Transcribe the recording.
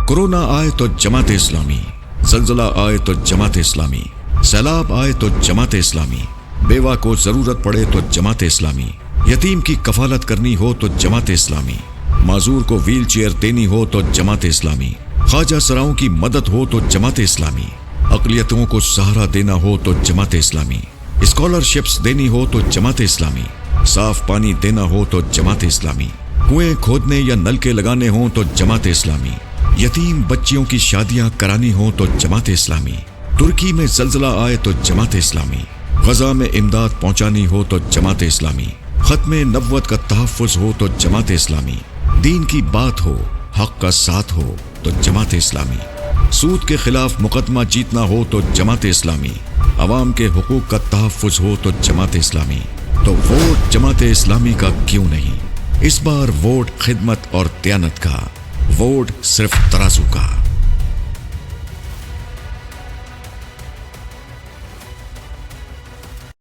Corona آئے تو جماعت اسلامی، زلزلہ آئے تو جماعت اسلامی، سیلاب آئے تو جماعت اسلامی، بیوہ کو ضرورت پڑے تو جماعت اسلامی، یتیم کی کفالت کرنی ہو تو جماعت اسلامی، معذور کو ویل چیئر دینی ہو تو جماعت اسلامی، خواجہ سراؤں کی مدد ہو تو جماعت اسلامی، اقلیتوں کو سہارا دینا ہو تو جماعت اسلامی، اسکالرشپس دینی ہو تو جماعت اسلامی، صاف پانی دینا ہو تو جماعت اسلامی، کنویں کھودنے یا نلکے لگانے ہوں تو جماعت اسلامی، یتیم بچیوں کی شادیاں کرانی ہوں تو جماعت اسلامی، ترکی میں زلزلہ آئے تو جماعت اسلامی، غزہ میں امداد پہنچانی ہو تو جماعت اسلامی، ختم نبوت کا تحفظ ہو تو جماعت اسلامی، دین کی بات ہو، حق کا ساتھ ہو تو جماعت اسلامی، سود کے خلاف مقدمہ جیتنا ہو تو جماعت اسلامی، عوام کے حقوق کا تحفظ ہو تو جماعت اسلامی، تو ووٹ جماعت اسلامی کا کیوں نہیں؟ اس بار ووٹ خدمت اور دیانت کا، ووٹ صرف ترازو کا۔